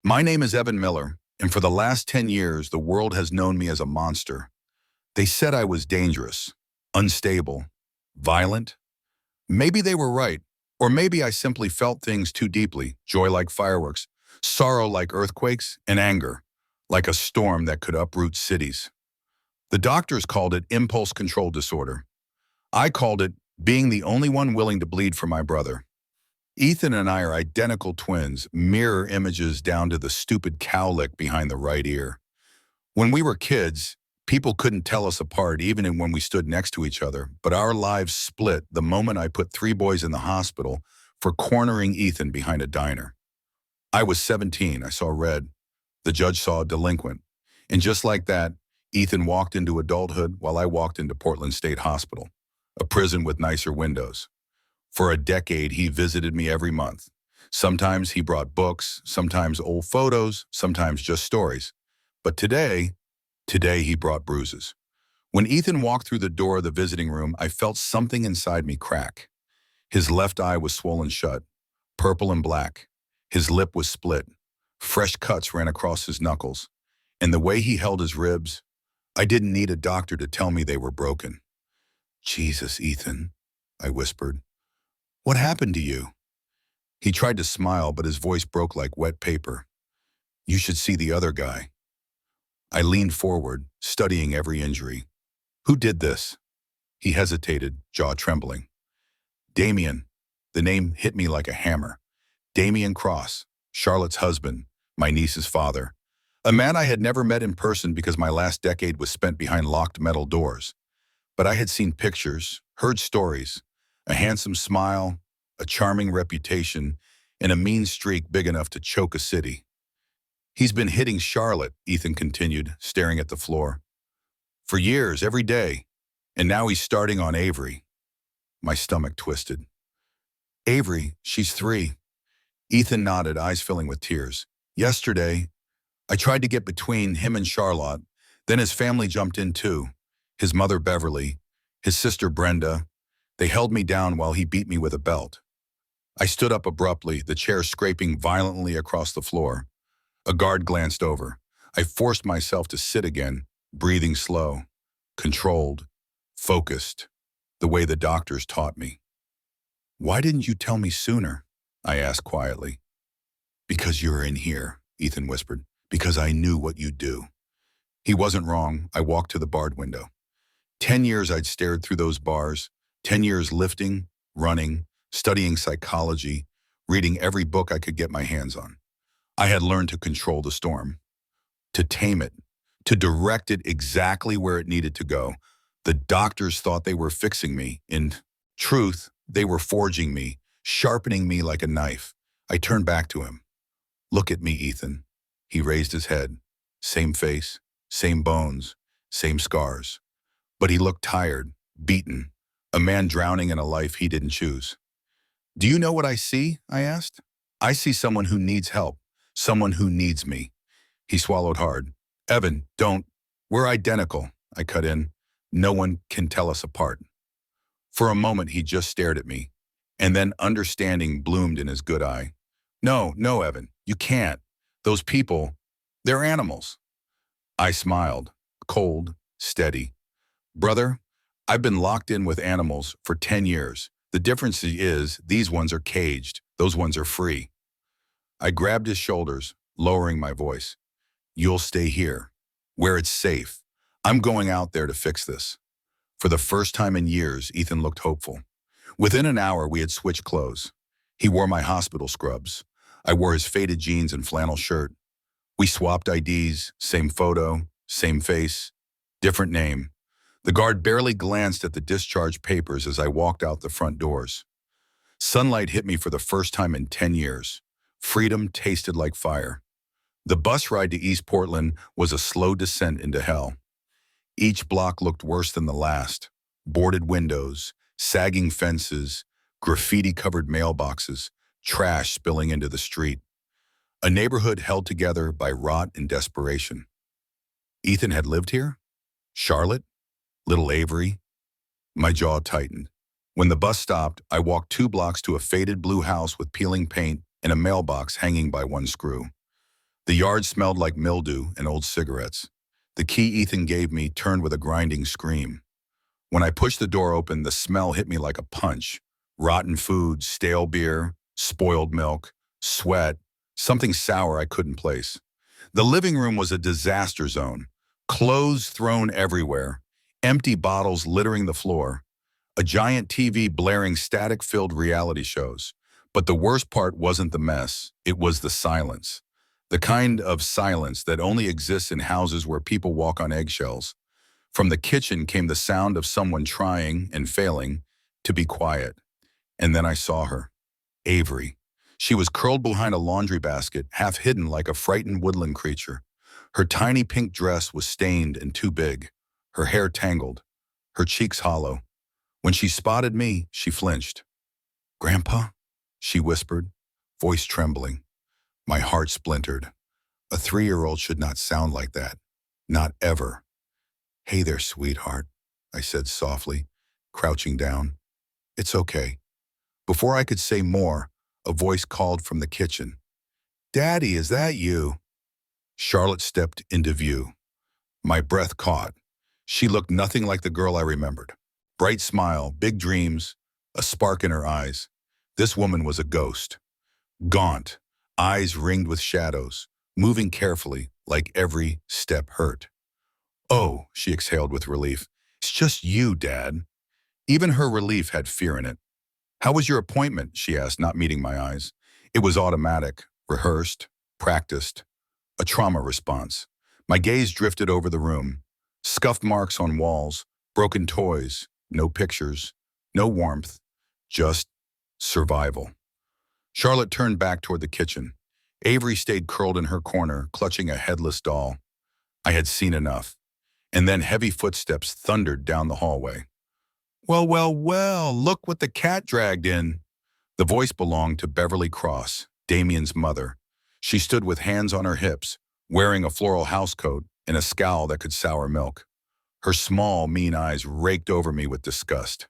My name is Evan Miller, and for the last 10 years, the world has known me as a monster. They said I was dangerous, unstable, violent. Maybe they were right, or maybe I simply felt things too deeply, joy like fireworks, sorrow like earthquakes, and anger like a storm that could uproot cities. The doctors called it impulse control disorder. I called it being the only one willing to bleed for my brother. Ethan and I are identical twins, mirror images down to the stupid cowlick behind the right ear. When we were kids, people couldn't tell us apart even when we stood next to each other, but our lives split the moment I put three boys in the hospital for cornering Ethan behind a diner. I was 17, I saw red. The judge saw a delinquent. And just like that, Ethan walked into adulthood while I walked into Portland State Hospital, a prison with nicer windows. For a decade, he visited me every month. Sometimes he brought books, sometimes old photos, sometimes just stories. But today he brought bruises. When Ethan walked through the door of the visiting room, I felt something inside me crack. His left eye was swollen shut, purple and black. His lip was split. Fresh cuts ran across his knuckles. And the way he held his ribs, I didn't need a doctor to tell me they were broken. "Jesus, Ethan," I whispered. "What happened to you?" He tried to smile, but his voice broke like wet paper. "You should see the other guy." I leaned forward, studying every injury. "Who did this?" He hesitated, jaw trembling. "Damien." The name hit me like a hammer. Damien Cross, Charlotte's husband, my niece's father. A man I had never met in person because my last decade was spent behind locked metal doors. But I had seen pictures, heard stories, a handsome smile, a charming reputation, and a mean streak big enough to choke a city. "He's been hitting Charlotte," Ethan continued, staring at the floor. "For years, every day. And now he's starting on Avery." My stomach twisted. "Avery, she's 3. Ethan nodded, eyes filling with tears. "Yesterday, I tried to get between him and Charlotte. Then his family jumped in too. His mother, Beverly, his sister, Brenda. They held me down while he beat me with a belt." I stood up abruptly, the chair scraping violently across the floor. A guard glanced over. I forced myself to sit again, breathing slow, controlled, focused, the way the doctors taught me. "Why didn't you tell me sooner?" I asked quietly. "Because you're in here," Ethan whispered. "Because I knew what you'd do." He wasn't wrong. I walked to the barred window. 10 years I'd stared through those bars, 10 years lifting, running, studying psychology, reading every book I could get my hands on. I had learned to control the storm, to tame it, to direct it exactly where it needed to go. The doctors thought they were fixing me. In truth, they were forging me, sharpening me like a knife. I turned back to him. "Look at me, Ethan." He raised his head. Same face, same bones, same scars. But he looked tired, beaten, a man drowning in a life he didn't choose. "Do you know what I see?" I asked. "I see someone who needs help, someone who needs me." He swallowed hard. "Evan, don't. We're identical," I cut in. "No one can tell us apart." For a moment, he just stared at me, and then understanding bloomed in his good eye. No, Evan, you can't. Those people, they're animals." I smiled, cold, steady. "Brother, I've been locked in with animals for 10 years. The difference is these ones are caged, those ones are free." I grabbed his shoulders, lowering my voice. "You'll stay here, where it's safe. I'm going out there to fix this." For the first time in years, Ethan looked hopeful. Within an hour, we had switched clothes. He wore my hospital scrubs. I wore his faded jeans and flannel shirt. We swapped IDs, same photo, same face, different name. The guard barely glanced at the discharge papers as I walked out the front doors. Sunlight hit me for the first time in 10 years. Freedom tasted like fire. The bus ride to East Portland was a slow descent into hell. Each block looked worse than the last. Boarded windows, sagging fences, graffiti-covered mailboxes, trash spilling into the street. A neighborhood held together by rot and desperation. Ethan had lived here? Charlotte? Little Avery? My jaw tightened. When the bus stopped, I walked 2 blocks to a faded blue house with peeling paint and a mailbox hanging by one screw. The yard smelled like mildew and old cigarettes. The key Ethan gave me turned with a grinding scream. When I pushed the door open, the smell hit me like a punch. Rotten food, stale beer, spoiled milk, sweat, something sour I couldn't place. The living room was a disaster zone. Clothes thrown everywhere, empty bottles littering the floor, a giant TV blaring static-filled reality shows. But the worst part wasn't the mess, it was the silence. The kind of silence that only exists in houses where people walk on eggshells. From the kitchen came the sound of someone trying and failing to be quiet. And then I saw her, Avery. She was curled behind a laundry basket, half hidden like a frightened woodland creature. Her tiny pink dress was stained and too big, her hair tangled, her cheeks hollow. When she spotted me, she flinched. "Grandpa?" she whispered, voice trembling. My heart splintered. A 3-year-old should not sound like that. Not ever. "Hey there, sweetheart," I said softly, crouching down. "It's okay." Before I could say more, a voice called from the kitchen. "Daddy, is that you?" Charlotte stepped into view. My breath caught. She looked nothing like the girl I remembered. Bright smile, big dreams, a spark in her eyes. This woman was a ghost. Gaunt, eyes ringed with shadows, moving carefully, like every step hurt. "Oh," she exhaled with relief. "It's just you, Dad." Even her relief had fear in it. "How was your appointment?" she asked, not meeting my eyes. It was automatic, rehearsed, practiced, a trauma response. My gaze drifted over the room. Scuffed marks on walls, broken toys, no pictures, no warmth, just survival. Charlotte turned back toward the kitchen. Avery stayed curled in her corner, clutching a headless doll. I had seen enough. And then heavy footsteps thundered down the hallway. "Well, well, well, look what the cat dragged in." The voice belonged to Beverly Cross, Damien's mother. She stood with hands on her hips, wearing a floral housecoat and a scowl that could sour milk. Her small, mean eyes raked over me with disgust.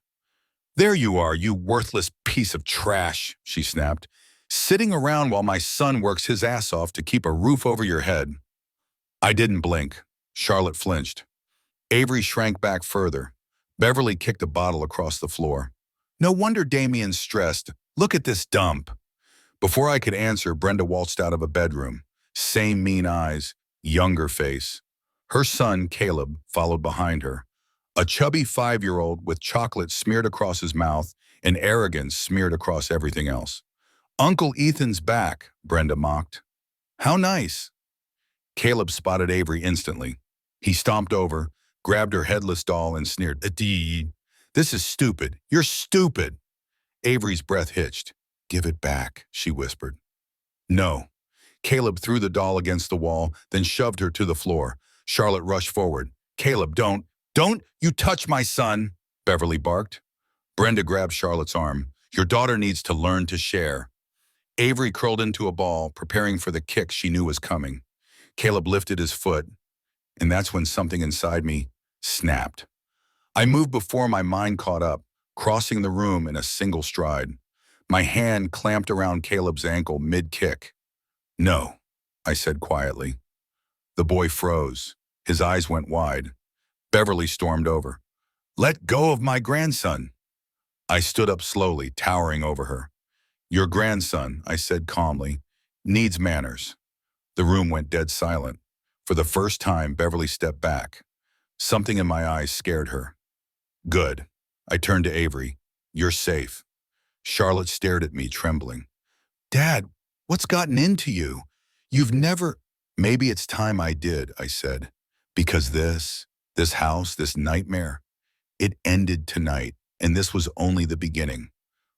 "There you are, you worthless piece of trash," she snapped. "Sitting around while my son works his ass off to keep a roof over your head." I didn't blink. Charlotte flinched. Avery shrank back further. Beverly kicked a bottle across the floor. "No wonder Damien's stressed. Look at this dump." Before I could answer, Brenda waltzed out of a bedroom. Same mean eyes, younger face. Her son, Caleb, followed behind her. A chubby 5-year-old with chocolate smeared across his mouth and arrogance smeared across everything else. "Uncle Ethan's back," Brenda mocked. "How nice." Caleb spotted Avery instantly. He stomped over, grabbed her headless doll and sneered, "Adee, this is stupid. You're stupid." Avery's breath hitched. "Give it back," she whispered. "No." Caleb threw the doll against the wall, then shoved her to the floor. Charlotte rushed forward. "Caleb, don't you touch my son," Beverly barked. Brenda grabbed Charlotte's arm. "Your daughter needs to learn to share." Avery curled into a ball, preparing for the kick she knew was coming. Caleb lifted his foot, and that's when something inside me snapped. I moved before my mind caught up, crossing the room in a single stride. My hand clamped around Caleb's ankle mid-kick. "No," I said quietly. The boy froze. His eyes went wide. Beverly stormed over. "Let go of my grandson." I stood up slowly, towering over her. "Your grandson," I said calmly, "needs manners." The room went dead silent. For the first time, Beverly stepped back. Something in my eyes scared her. "Good." I turned to Avery. "You're safe." Charlotte stared at me, trembling. "Dad, what's gotten into you? You've never—" "Maybe it's time I did," I said. "Because this house, this nightmare, it ended tonight, and this was only the beginning."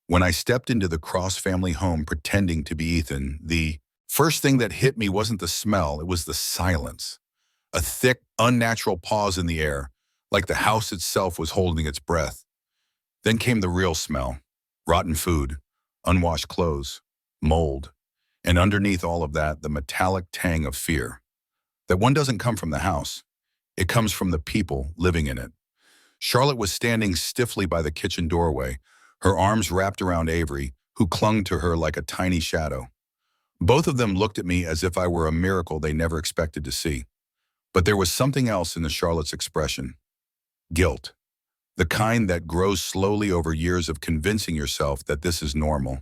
When I stepped into the Cross family home pretending to be Ethan, the first thing that hit me wasn't the smell, it was the silence. A thick, unnatural pause in the air, like the house itself was holding its breath. Then came the real smell. Rotten food, unwashed clothes, mold, and underneath all of that, the metallic tang of fear. That one doesn't come from the house. It comes from the people living in it. Charlotte was standing stiffly by the kitchen doorway, her arms wrapped around Avery, who clung to her like a tiny shadow. Both of them looked at me as if I were a miracle they never expected to see. But there was something else in the Charlotte's expression. Guilt. The kind that grows slowly over years of convincing yourself that this is normal.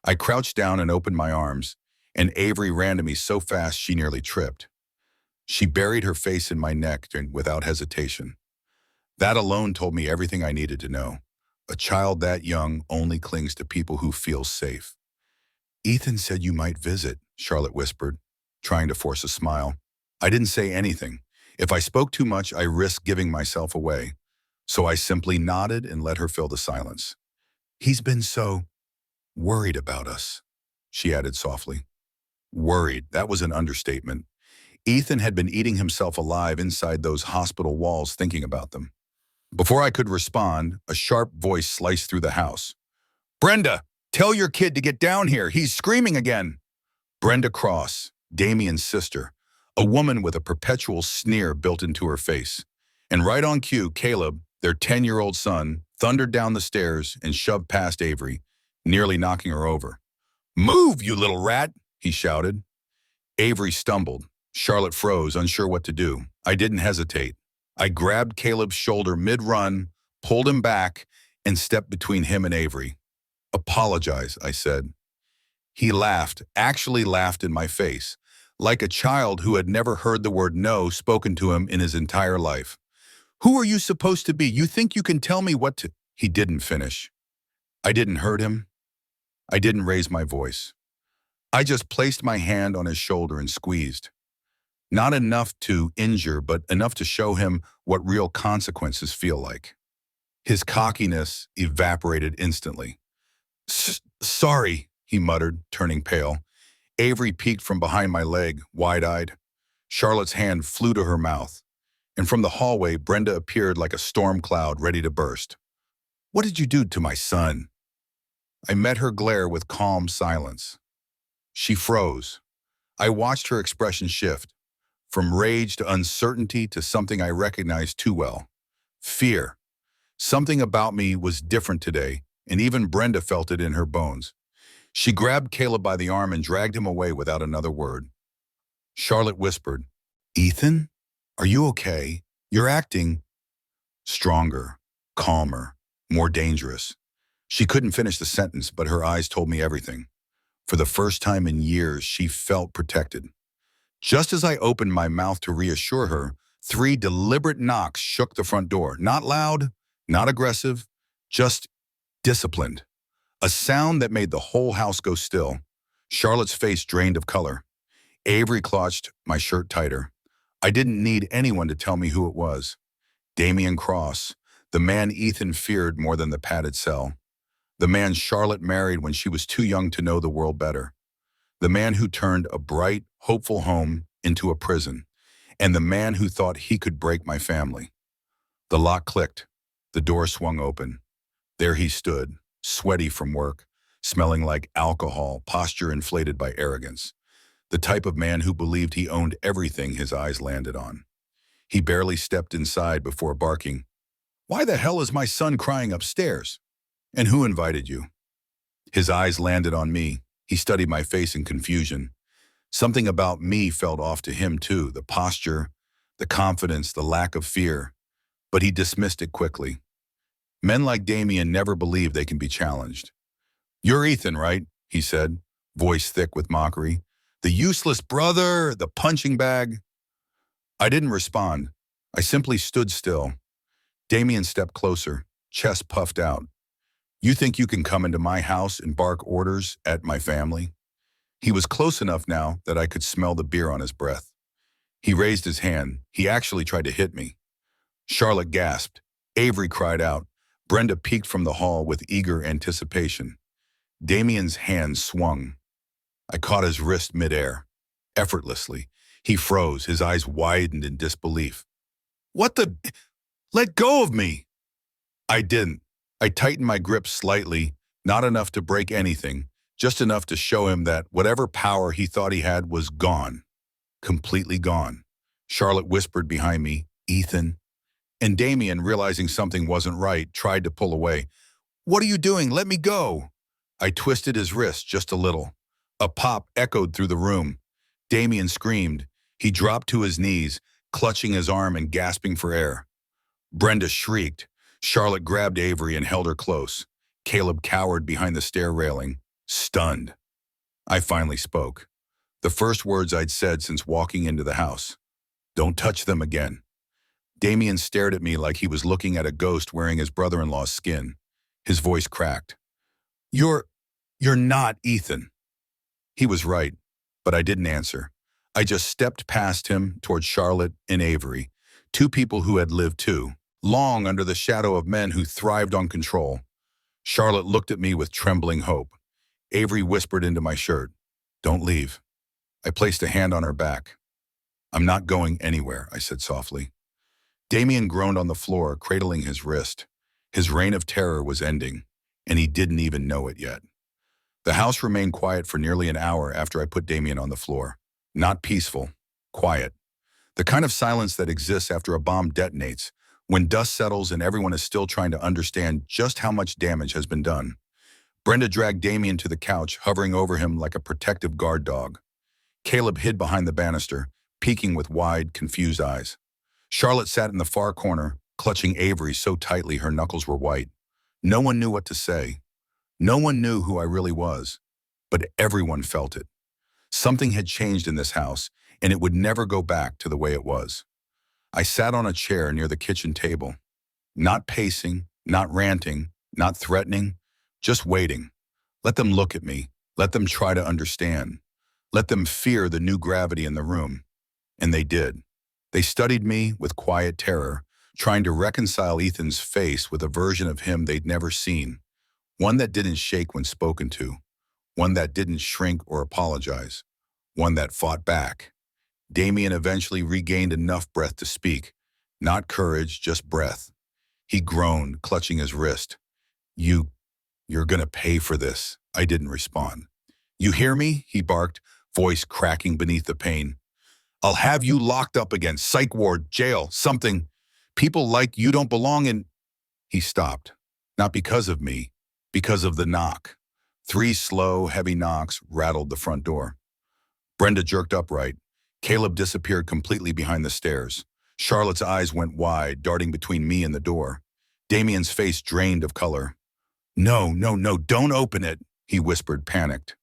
I crouched down and opened my arms, and Avery ran to me so fast she nearly tripped. She buried her face in my neck and without hesitation. That alone told me everything I needed to know. A child that young only clings to people who feel safe. Ethan said you might visit, Charlotte whispered, trying to force a smile. I didn't say anything. If I spoke too much, I risked giving myself away. So I simply nodded and let her fill the silence. He's been so worried about us, she added softly. Worried, that was an understatement. Ethan had been eating himself alive inside those hospital walls thinking about them. Before I could respond, a sharp voice sliced through the house. Brenda, tell your kid to get down here. He's screaming again. Brenda Cross, Damien's sister, a woman with a perpetual sneer built into her face. And right on cue, Caleb, their 10-year-old son, thundered down the stairs and shoved past Avery, nearly knocking her over. Move, you little rat, he shouted. Avery stumbled. Charlotte froze, unsure what to do. I didn't hesitate. I grabbed Caleb's shoulder mid-run, pulled him back, and stepped between him and Avery. Apologize, I said. He laughed, actually laughed in my face, like a child who had never heard the word no spoken to him in his entire life. Who are you supposed to be? You think you can tell me what to— He didn't finish. I didn't hurt him. I didn't raise my voice. I just placed my hand on his shoulder and squeezed. Not enough to injure, but enough to show him what real consequences feel like. His cockiness evaporated instantly. Sorry, he muttered, turning pale. Avery peeked from behind my leg, wide-eyed. Charlotte's hand flew to her mouth, and from the hallway, Brenda appeared like a storm cloud ready to burst. What did you do to my son? I met her glare with calm silence. She froze. I watched her expression shift, from rage to uncertainty to something I recognized too well. Fear. Something about me was different today, and even Brenda felt it in her bones. She grabbed Caleb by the arm and dragged him away without another word. Charlotte whispered, Ethan, are you okay? You're acting stronger, calmer, more dangerous. She couldn't finish the sentence, but her eyes told me everything. For the first time in years, she felt protected. Just as I opened my mouth to reassure her, 3 deliberate knocks shook the front door. Not loud, not aggressive, just disciplined. A sound that made the whole house go still. Charlotte's face drained of color. Avery clutched my shirt tighter. I didn't need anyone to tell me who it was. Damien Cross, the man Ethan feared more than the padded cell. The man Charlotte married when she was too young to know the world better. The man who turned a bright, hopeful home into a prison. And the man who thought he could break my family. The lock clicked. The door swung open. There he stood, sweaty from work, smelling like alcohol, posture inflated by arrogance. The type of man who believed he owned everything his eyes landed on. He barely stepped inside before barking, Why the hell is my son crying upstairs? And who invited you? His eyes landed on me. He studied my face in confusion. Something about me felt off to him too, the posture, the confidence, the lack of fear. But he dismissed it quickly. Men like Damien never believe they can be challenged. You're Ethan, right? He said, voice thick with mockery. The useless brother, the punching bag. I didn't respond. I simply stood still. Damien stepped closer, chest puffed out. You think you can come into my house and bark orders at my family? He was close enough now that I could smell the beer on his breath. He raised his hand. He actually tried to hit me. Charlotte gasped. Avery cried out. Brenda peeked from the hall with eager anticipation. Damien's hand swung. I caught his wrist midair. Effortlessly, he froze, his eyes widened in disbelief. What the— Let go of me! I didn't. I tightened my grip slightly, not enough to break anything, just enough to show him that whatever power he thought he had was gone. Completely gone. Charlotte whispered behind me, Ethan. And Damien, realizing something wasn't right, tried to pull away. What are you doing? Let me go! I twisted his wrist just a little. A pop echoed through the room. Damien screamed. He dropped to his knees, clutching his arm and gasping for air. Brenda shrieked. Charlotte grabbed Avery and held her close. Caleb cowered behind the stair railing, stunned. I finally spoke. The first words I'd said since walking into the house. Don't touch them again. Damien stared at me like he was looking at a ghost wearing his brother-in-law's skin. His voice cracked. You're not Ethan. He was right, but I didn't answer. I just stepped past him toward Charlotte and Avery, two people who had lived too, long under the shadow of men who thrived on control. Charlotte looked at me with trembling hope. Avery whispered into my shirt, "Don't leave." I placed a hand on her back. "I'm not going anywhere," I said softly. Damien groaned on the floor, cradling his wrist. His reign of terror was ending, and he didn't even know it yet. The house remained quiet for nearly an hour after I put Damien on the floor. Not peaceful, quiet. The kind of silence that exists after a bomb detonates, when dust settles and everyone is still trying to understand just how much damage has been done. Brenda dragged Damien to the couch, hovering over him like a protective guard dog. Caleb hid behind the banister, peeking with wide, confused eyes. Charlotte sat in the far corner, clutching Avery so tightly her knuckles were white. No one knew what to say. No one knew who I really was, but everyone felt it. Something had changed in this house, and it would never go back to the way it was. I sat on a chair near the kitchen table, not pacing, not ranting, not threatening, just waiting. Let them look at me. Let them try to understand. Let them fear the new gravity in the room. And they did. They studied me with quiet terror, trying to reconcile Ethan's face with a version of him they'd never seen. One that didn't shake when spoken to. One that didn't shrink or apologize. One that fought back. Damien eventually regained enough breath to speak. Not courage, just breath. He groaned, clutching his wrist. You're gonna pay for this." I didn't respond. "You hear me?" he barked, voice cracking beneath the pain. "I'll have you locked up again, psych ward, jail, something. People like you don't belong in—" He stopped. Not because of me, because of the knock. 3 slow, heavy knocks rattled the front door. Brenda jerked upright. Caleb disappeared completely behind the stairs. Charlotte's eyes went wide, darting between me and the door. Damien's face drained of color. No, don't open it," he whispered, panicked.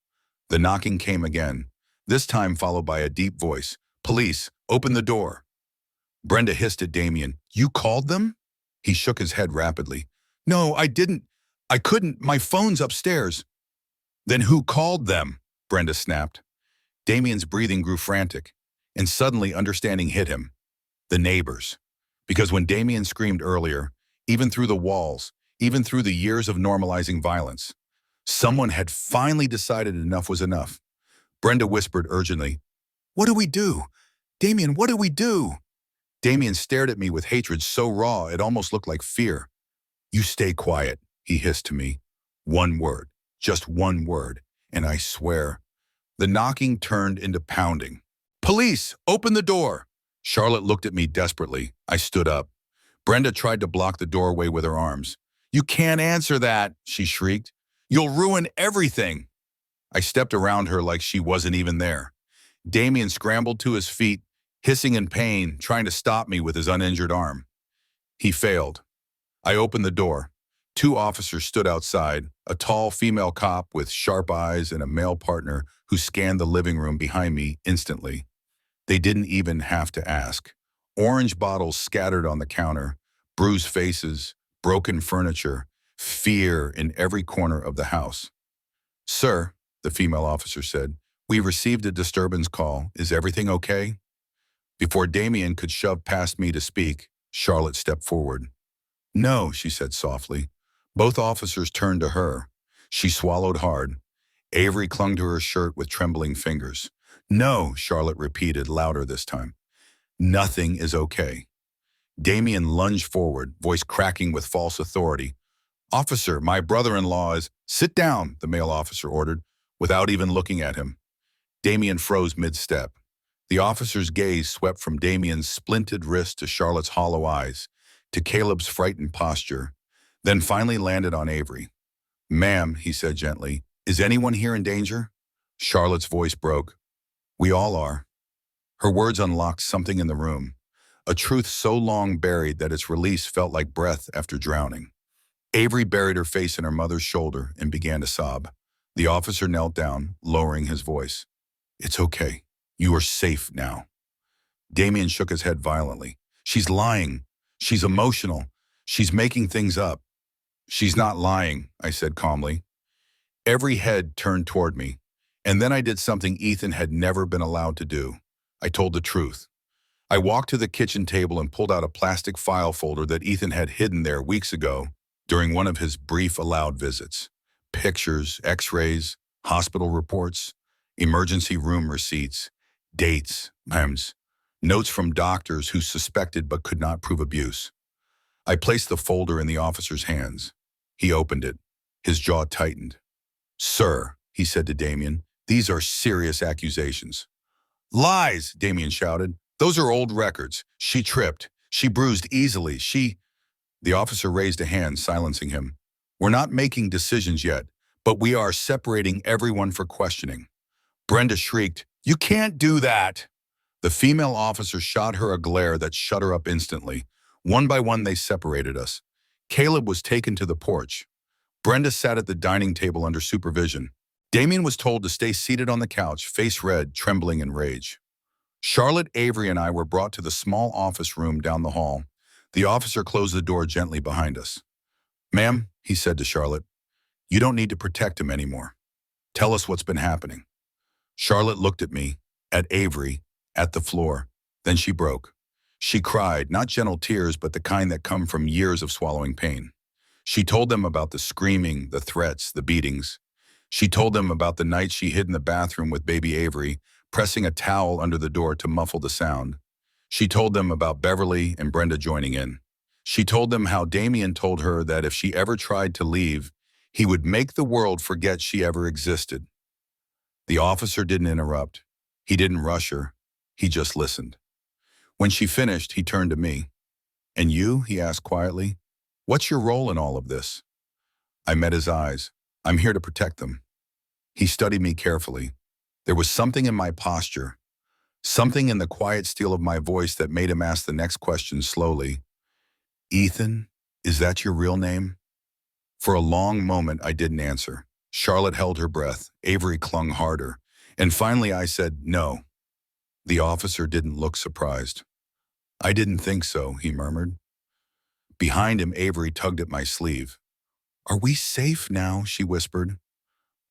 The knocking came again, this time followed by a deep voice. "Police, open the door." Brenda hissed at Damien. "You called them?" He shook his head rapidly. "No, I didn't. I couldn't. My phone's upstairs." "Then who called them?" Brenda snapped. Damien's breathing grew frantic, and suddenly understanding hit him. The neighbors. Because when Damien screamed earlier, even through the walls, even through the years of normalizing violence, someone had finally decided enough was enough. Brenda whispered urgently, "What do we do? Damien, what do we do?" Damien stared at me with hatred so raw it almost looked like fear. "You stay quiet," he hissed to me. One word, just one word, and I swear. The knocking turned into pounding. "Police, open the door!" Charlotte looked at me desperately. I stood up. Brenda tried to block the doorway with her arms. "You can't answer that," she shrieked. "You'll ruin everything." I stepped around her like she wasn't even there. Damien scrambled to his feet, hissing in pain, trying to stop me with his uninjured arm. He failed. I opened the door. 2 officers stood outside, a tall female cop with sharp eyes and a male partner who scanned the living room behind me instantly. They didn't even have to ask. Orange bottles scattered on the counter, bruised faces, broken furniture, fear in every corner of the house. "Sir," the female officer said, "we received a disturbance call. Is everything okay?" Before Damien could shove past me to speak, Charlotte stepped forward. "No," she said softly. Both officers turned to her. She swallowed hard. Avery clung to her shirt with trembling fingers. "No," Charlotte repeated, louder this time. "Nothing is okay." Damien lunged forward, voice cracking with false authority. "Officer, my brother-in-law is—" "Sit down," the male officer ordered, without even looking at him. Damien froze mid-step. The officer's gaze swept from Damien's splinted wrist to Charlotte's hollow eyes, to Caleb's frightened posture, then finally landed on Avery. "Ma'am," he said gently, "is anyone here in danger?" Charlotte's voice broke. We all are. Her words unlocked something in the room, a truth so long buried that its release felt like breath after drowning. Avery buried her face in her mother's shoulder and began to sob. The officer knelt down, lowering his voice. It's okay. You are safe now. Damien shook his head violently. She's lying. She's emotional. She's making things up. She's not lying, I said calmly. Every head turned toward me, and then I did something Ethan had never been allowed to do. I told the truth. I walked to the kitchen table and pulled out a plastic file folder that Ethan had hidden there weeks ago during one of his brief allowed visits. Pictures, x-rays, hospital reports, emergency room receipts, dates, mems, notes from doctors who suspected but could not prove abuse. I placed the folder in the officer's hands. He opened it. His jaw tightened. Sir, he said to Damien, these are serious accusations. Lies, Damien shouted. Those are old records. She tripped. She bruised easily. The officer raised a hand, silencing him. We're not making decisions yet, but we are separating everyone for questioning. Brenda shrieked, You can't do that! The female officer shot her a glare that shut her up instantly. One by one, they separated us. Caleb was taken to the porch. Brenda sat at the dining table under supervision. Damien was told to stay seated on the couch, face red, trembling in rage. Charlotte, Avery, and I were brought to the small office room down the hall. The officer closed the door gently behind us. Ma'am, he said to Charlotte, you don't need to protect him anymore. Tell us what's been happening. Charlotte looked at me, at Avery, at the floor. Then she broke. She cried, not gentle tears, but the kind that come from years of swallowing pain. She told them about the screaming, the threats, the beatings. She told them about the night she hid in the bathroom with baby Avery, pressing a towel under the door to muffle the sound. She told them about Beverly and Brenda joining in. She told them how Damien told her that if she ever tried to leave, he would make the world forget she ever existed. The officer didn't interrupt. He didn't rush her. He just listened. When she finished, he turned to me. And you, he asked quietly, what's your role in all of this? I met his eyes. I'm here to protect them. He studied me carefully. There was something in my posture, something in the quiet steel of my voice that made him ask the next question slowly. Ethan, is that your real name? For a long moment, I didn't answer. Charlotte held her breath. Avery clung harder. And finally, I said, no. The officer didn't look surprised. I didn't think so, he murmured. Behind him, Avery tugged at my sleeve. Are we safe now? She whispered.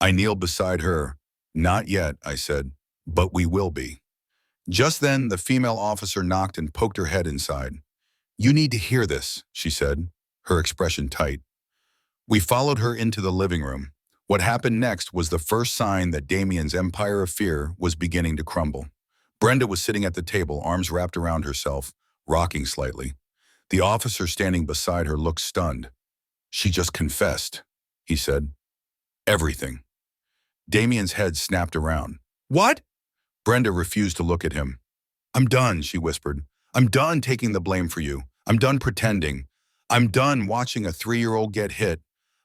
I kneeled beside her. Not yet, I said, but we will be. Just then, the female officer knocked and poked her head inside. You need to hear this, she said, her expression tight. We followed her into the living room. What happened next was the first sign that Damien's empire of fear was beginning to crumble. Brenda was sitting at the table, arms wrapped around herself, rocking slightly. The officer standing beside her looked stunned. She just confessed, he said. Everything. Damien's head snapped around. What? Brenda refused to look at him. I'm done, she whispered. I'm done taking the blame for you. I'm done pretending. I'm done watching a 3-year-old get hit.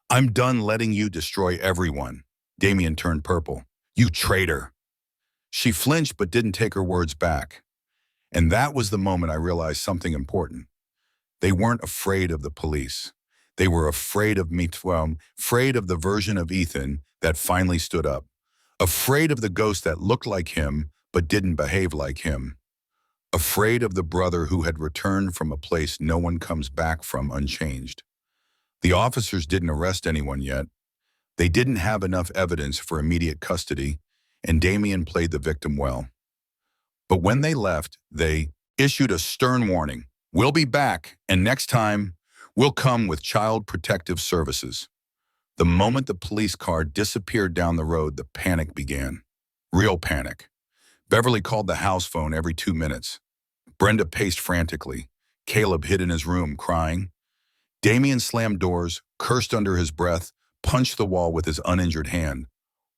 I'm done letting you destroy everyone. Damien turned purple. You traitor. She flinched but didn't take her words back. And that was the moment I realized something important. They weren't afraid of the police. They were afraid of me, afraid of the version of Ethan that finally stood up. Afraid of the ghost that looked like him but didn't behave like him. Afraid of the brother who had returned from a place no one comes back from unchanged. The officers didn't arrest anyone yet. They didn't have enough evidence for immediate custody, and Damien played the victim well. But when they left, they issued a stern warning. We'll be back, and next time, we'll come with Child Protective Services. The moment the police car disappeared down the road, the panic began. Real panic. Beverly called the house phone every 2 minutes. Brenda paced frantically. Caleb hid in his room, crying. Damien slammed doors, cursed under his breath, punched the wall with his uninjured hand.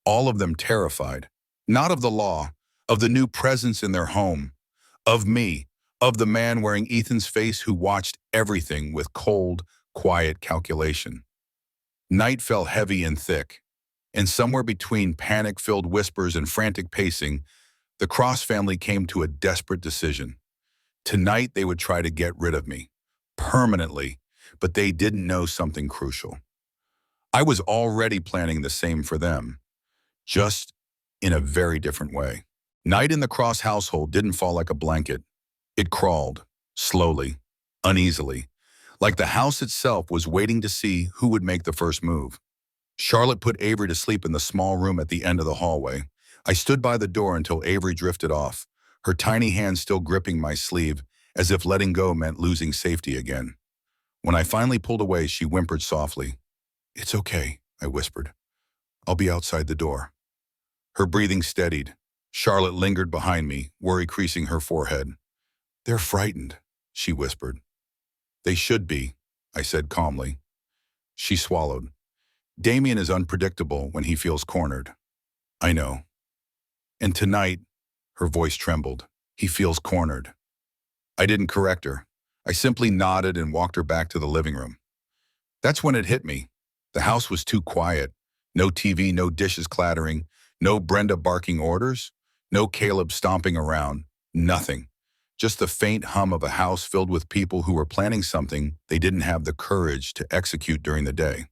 All of them terrified. Not of the law, of the new presence in their home. Of me, of the man wearing Ethan's face who watched everything with cold, quiet calculation. Night fell heavy and thick. And somewhere between panic-filled whispers and frantic pacing, the Cross family came to a desperate decision. Tonight they would try to get rid of me, permanently, but they didn't know something crucial. I was already planning the same for them, just in a very different way. Night in the Cross household didn't fall like a blanket. It crawled, slowly, uneasily, like the house itself was waiting to see who would make the first move. Charlotte put Avery to sleep in the small room at the end of the hallway. I stood by the door until Avery drifted off, her tiny hand still gripping my sleeve, as if letting go meant losing safety again. When I finally pulled away, she whimpered softly. "It's okay," I whispered. "I'll be outside the door." Her breathing steadied. Charlotte lingered behind me, worry creasing her forehead. "They're frightened," she whispered. "They should be," I said calmly. She swallowed. "Damien is unpredictable when he feels cornered." "I know." "And tonight," her voice trembled, "he feels cornered." I didn't correct her. I simply nodded and walked her back to the living room. That's when it hit me. The house was too quiet. No TV, no dishes clattering, no Brenda barking orders, no Caleb stomping around, nothing. Just the faint hum of a house filled with people who were planning something they didn't have the courage to execute during the day.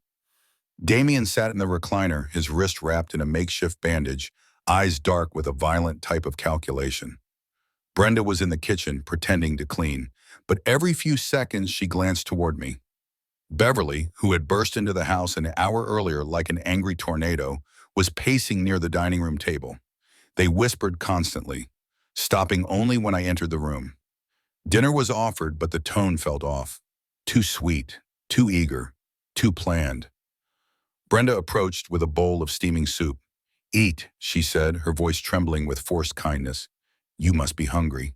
Damien sat in the recliner, his wrist wrapped in a makeshift bandage, eyes dark with a violent type of calculation. Brenda was in the kitchen, pretending to clean, but every few seconds she glanced toward me. Beverly, who had burst into the house an hour earlier like an angry tornado, was pacing near the dining room table. They whispered constantly, stopping only when I entered the room. Dinner was offered, but the tone felt off. Too sweet, too eager, too planned. Brenda approached with a bowl of steaming soup. "Eat," she said, her voice trembling with forced kindness. "You must be hungry."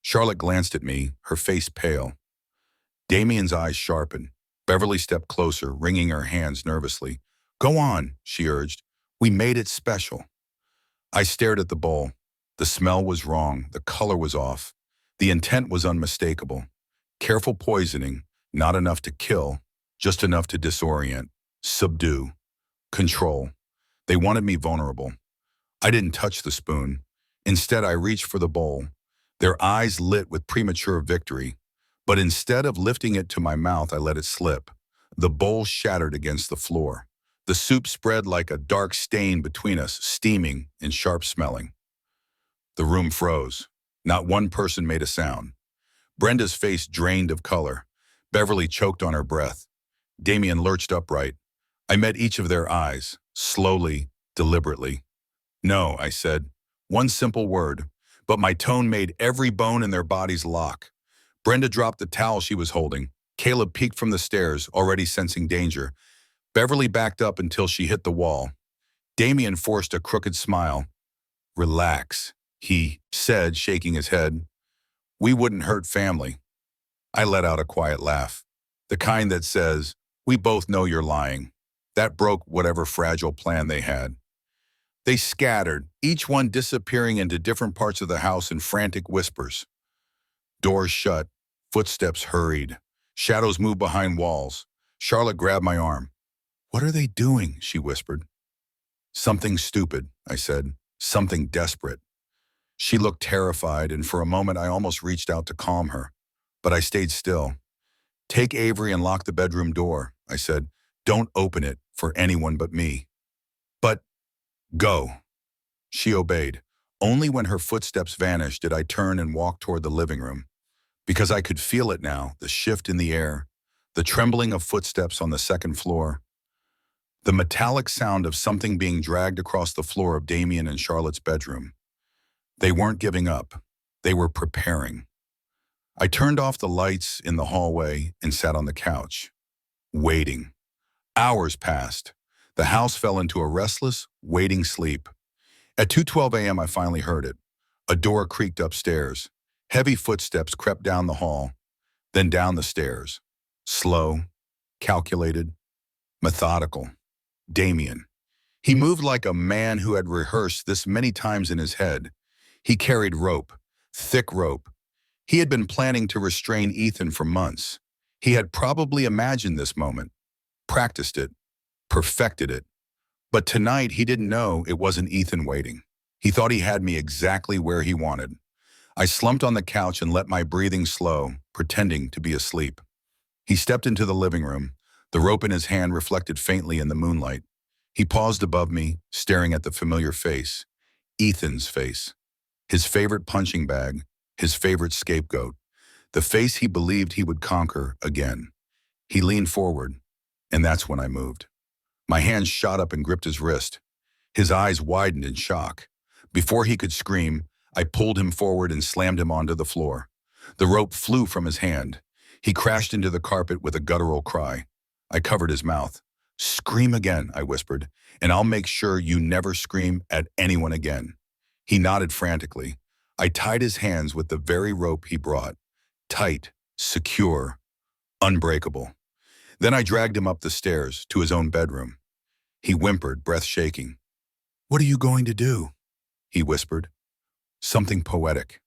Charlotte glanced at me, her face pale. Damien's eyes sharpened. Beverly stepped closer, wringing her hands nervously. "Go on," she urged. "We made it special." I stared at the bowl. The smell was wrong, the color was off. The intent was unmistakable. Careful poisoning, not enough to kill, just enough to disorient, subdue, control. They wanted me vulnerable. I didn't touch the spoon. Instead, I reached for the bowl, their eyes lit with premature victory. But instead of lifting it to my mouth, I let it slip. The bowl shattered against the floor. The soup spread like a dark stain between us, steaming and sharp-smelling. The room froze. Not one person made a sound. Brenda's face drained of color. Beverly choked on her breath. Damien lurched upright. I met each of their eyes, slowly, deliberately. "No," I said. One simple word, but my tone made every bone in their bodies lock. Brenda dropped the towel she was holding. Caleb peeked from the stairs, already sensing danger. Beverly backed up until she hit the wall. Damien forced a crooked smile. "Relax," he said, shaking his head. "We wouldn't hurt family." I let out a quiet laugh. The kind that says, "We both know you're lying." That broke whatever fragile plan they had. They scattered, each one disappearing into different parts of the house in frantic whispers. Doors shut, footsteps hurried. Shadows moved behind walls. Charlotte grabbed my arm. "What are they doing?" she whispered. "Something stupid," I said. "Something desperate." She looked terrified, and for a moment I almost reached out to calm her. But I stayed still. "Take Avery and lock the bedroom door," I said. "Don't open it for anyone but me." "But go." She obeyed. Only when her footsteps vanished did I turn and walk toward the living room. Because I could feel it now, the shift in the air, the trembling of footsteps on the second floor, the metallic sound of something being dragged across the floor of Damien and Charlotte's bedroom. They weren't giving up. They were preparing. I turned off the lights in the hallway and sat on the couch, waiting. Hours passed. The house fell into a restless, waiting sleep. At 2:12 a.m. I finally heard it. A door creaked upstairs. Heavy footsteps crept down the hall, then down the stairs. Slow, calculated, methodical. Damien. He moved like a man who had rehearsed this many times in his head. He carried rope, thick rope. He had been planning to restrain Ethan for months. He had probably imagined this moment, practiced it, perfected it. But tonight, he didn't know it wasn't Ethan waiting. He thought he had me exactly where he wanted. I slumped on the couch and let my breathing slow, pretending to be asleep. He stepped into the living room. The rope in his hand reflected faintly in the moonlight. He paused above me, staring at the familiar face. Ethan's face. His favorite punching bag. His favorite scapegoat. The face he believed he would conquer again. He leaned forward, and that's when I moved. My hand shot up and gripped his wrist. His eyes widened in shock. Before he could scream, I pulled him forward and slammed him onto the floor. The rope flew from his hand. He crashed into the carpet with a guttural cry. I covered his mouth. "Scream again," I whispered, "and I'll make sure you never scream at anyone again." He nodded frantically. I tied his hands with the very rope he brought. Tight, secure, unbreakable. Then I dragged him up the stairs to his own bedroom. He whimpered, breath shaking. "What are you going to do?" he whispered. Something poetic.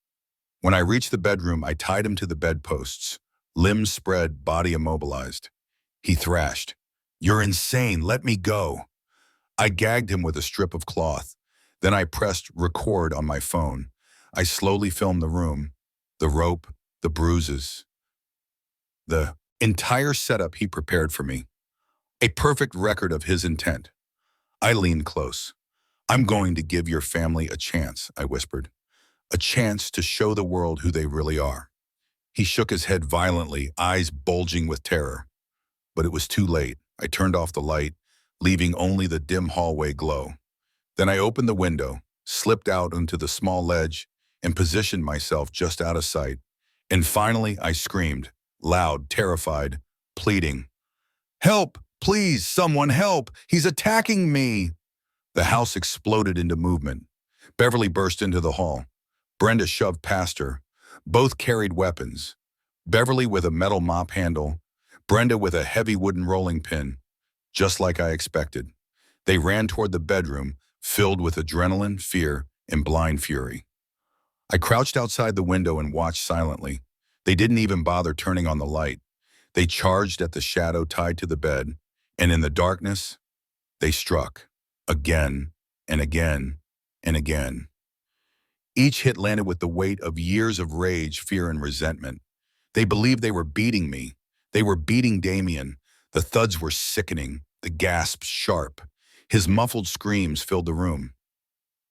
When I reached the bedroom, I tied him to the bedposts, limbs spread, body immobilized. He thrashed, "You're insane, let me go." I gagged him with a strip of cloth. Then I pressed record on my phone. I slowly filmed the room, the rope, the bruises, the entire setup he prepared for me. A perfect record of his intent. I leaned close. "I'm going to give your family a chance," I whispered. "A chance to show the world who they really are." He shook his head violently, eyes bulging with terror. But it was too late. I turned off the light, leaving only the dim hallway glow. Then I opened the window, slipped out onto the small ledge, and positioned myself just out of sight. And finally, I screamed, loud, terrified, pleading, "Help! Please, someone help! He's attacking me!" The house exploded into movement. Beverly burst into the hall. Brenda shoved past her. Both carried weapons. Beverly with a metal mop handle, Brenda with a heavy wooden rolling pin, just like I expected. They ran toward the bedroom, filled with adrenaline, fear, and blind fury. I crouched outside the window and watched silently. They didn't even bother turning on the light. They charged at the shadow tied to the bed, and in the darkness, they struck. Again, and again, and again. Each hit landed with the weight of years of rage, fear, and resentment. They believed they were beating me. They were beating Damien. The thuds were sickening, the gasps sharp. His muffled screams filled the room.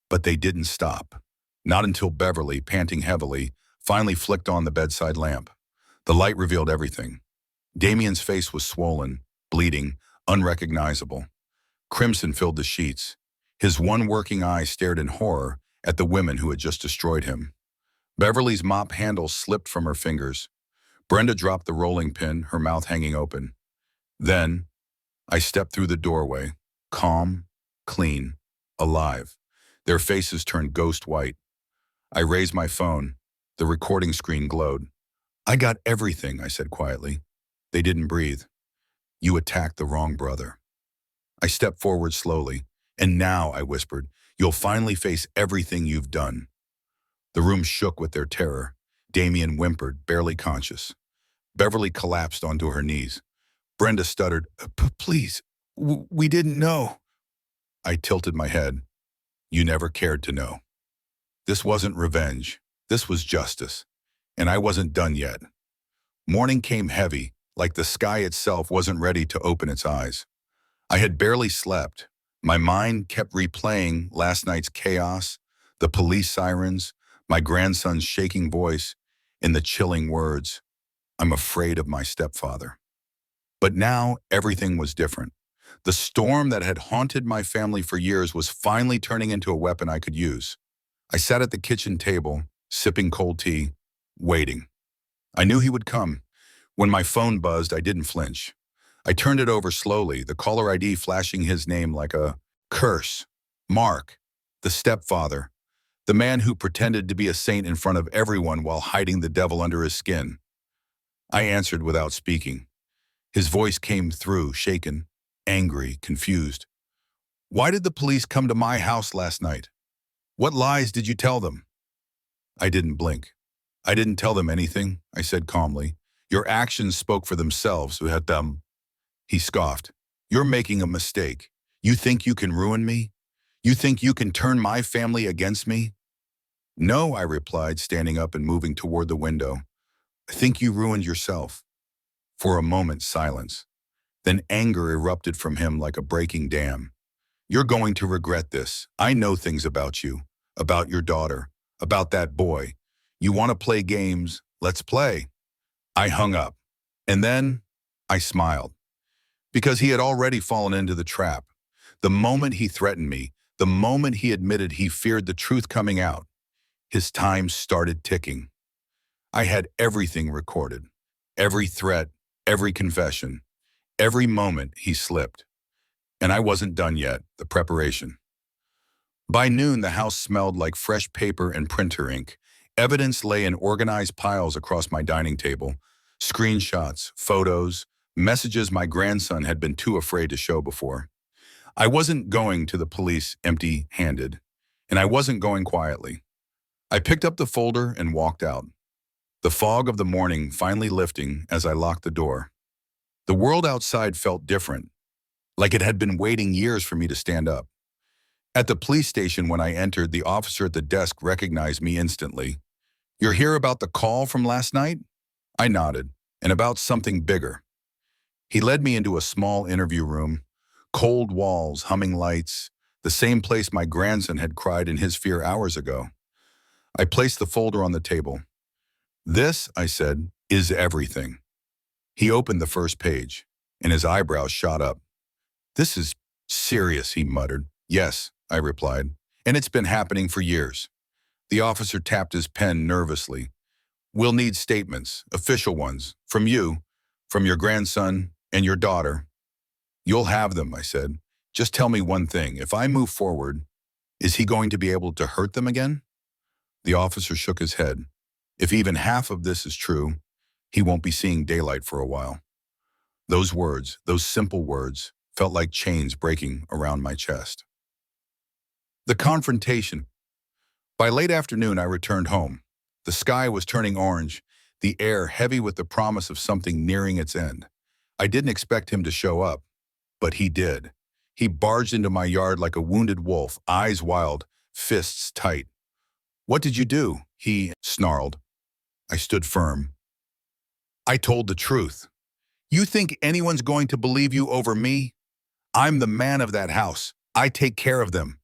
But they didn't stop. Not until Beverly, panting heavily, finally flicked on the bedside lamp. The light revealed everything. Damien's face was swollen, bleeding, unrecognizable. Crimson filled the sheets. His one working eye stared in horror at the women who had just destroyed him. Beverly's mop handle slipped from her fingers. Brenda dropped the rolling pin, her mouth hanging open. Then, I stepped through the doorway, calm, clean, alive. Their faces turned ghost white. I raised my phone. The recording screen glowed. "I got everything," I said quietly. They didn't breathe. "You attacked the wrong brother." I stepped forward slowly. "And now," I whispered, "you'll finally face everything you've done." The room shook with their terror. Damien whimpered, barely conscious. Beverly collapsed onto her knees. Brenda stuttered, Please, we didn't know." I tilted my head. "You never cared to know." This wasn't revenge. This was justice. And I wasn't done yet. Morning came heavy, like the sky itself wasn't ready to open its eyes. I had barely slept. My mind kept replaying last night's chaos, the police sirens, my grandson's shaking voice, and the chilling words, "I'm afraid of my stepfather." But now everything was different. The storm that had haunted my family for years was finally turning into a weapon I could use. I sat at the kitchen table, sipping cold tea, waiting. I knew he would come. When my phone buzzed, I didn't flinch. I turned it over slowly, the caller ID flashing his name like a curse. Mark, the stepfather, the man who pretended to be a saint in front of everyone while hiding the devil under his skin. I answered without speaking. His voice came through, shaken, angry, confused. "Why did the police come to my house last night? What lies did you tell them?" I didn't blink. "I didn't tell them anything," I said calmly. "Your actions spoke for themselves." He scoffed. "You're making a mistake. You think you can ruin me? You think you can turn my family against me? No, I replied, standing up and moving toward the window. I think you ruined yourself. For a moment, silence. Then anger erupted from him like a breaking dam. You're going to regret this. I know things about you, about your daughter, about that boy. You want to play games? Let's play. I hung up. And then I smiled, because he had already fallen into the trap. The moment he threatened me, the moment he admitted he feared the truth coming out, his time started ticking. I had everything recorded, every threat, every confession, every moment he slipped. And I wasn't done yet, the preparation. By noon, the house smelled like fresh paper and printer ink. Evidence lay in organized piles across my dining table. Screenshots, photos, messages my grandson had been too afraid to show before. I wasn't going to the police empty-handed, and I wasn't going quietly. I picked up the folder and walked out, the fog of the morning finally lifting as I locked the door. The world outside felt different, like it had been waiting years for me to stand up. At the police station when I entered, the officer at the desk recognized me instantly. You're here about the call from last night? I nodded, and about something bigger. He led me into a small interview room, cold walls, humming lights, the same place my grandson had cried in his fear hours ago. I placed the folder on the table. This, I said, is everything. He opened the first page, and his eyebrows shot up. This is serious, he muttered. Yes, I replied, and it's been happening for years. The officer tapped his pen nervously. We'll need statements, official ones, from you, from your grandson, and your daughter. You'll have them, I said. Just tell me one thing. If I move forward, is he going to be able to hurt them again? The officer shook his head. If even half of this is true, he won't be seeing daylight for a while. Those words, those simple words, felt like chains breaking around my chest. The confrontation. By late afternoon, I returned home. The sky was turning orange, the air heavy with the promise of something nearing its end. I didn't expect him to show up, but he did. He barged into my yard like a wounded wolf, eyes wild, fists tight. What did you do? He snarled. I stood firm. I told the truth. You think anyone's going to believe you over me? I'm the man of that house. I take care of them.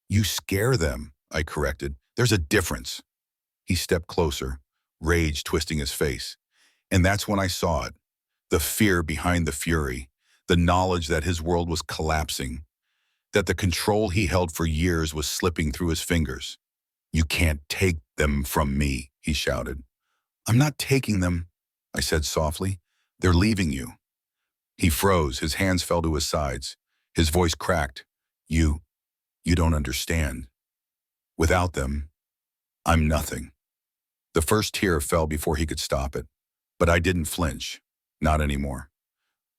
You scare them, I corrected. There's a difference. He stepped closer, rage twisting his face. And that's when I saw it. The fear behind the fury, the knowledge that his world was collapsing, that the control he held for years was slipping through his fingers. You can't take them from me, he shouted. I'm not taking them, I said softly. They're leaving you. He froze, his hands fell to his sides. His voice cracked. You don't understand. Without them, I'm nothing. The first tear fell before he could stop it, but I didn't flinch. Not anymore.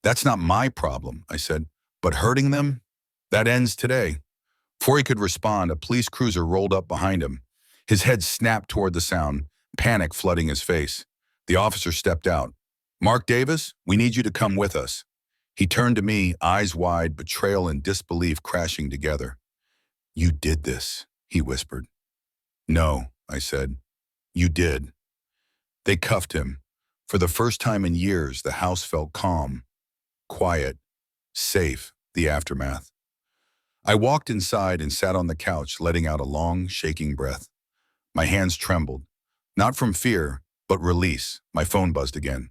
That's not my problem, I said, but hurting them? That ends today. Before he could respond, a police cruiser rolled up behind him. His head snapped toward the sound, panic flooding his face. The officer stepped out. Mark Davis, we need you to come with us. He turned to me, eyes wide, betrayal and disbelief crashing together. You did this, he whispered. No, I said. You did. They cuffed him. For the first time in years, the house felt calm, quiet, safe, the aftermath. I walked inside and sat on the couch, letting out a long, shaking breath. My hands trembled, not from fear, but release. My phone buzzed again.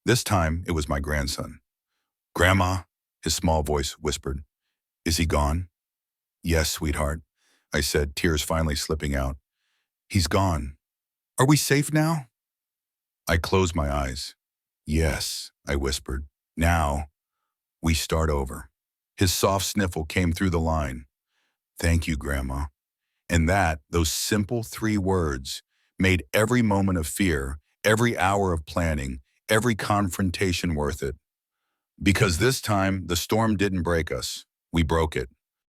This time, it was my grandson. Grandma, his small voice whispered. Is he gone? Yes, sweetheart, I said, tears finally slipping out. He's gone. Are we safe now? I closed my eyes. Yes, I whispered. Now, we start over. His soft sniffle came through the line. Thank you, Grandma. And those simple 3 words, made every moment of fear, every hour of planning, every confrontation worth it. Because this time, the storm didn't break us. We broke it.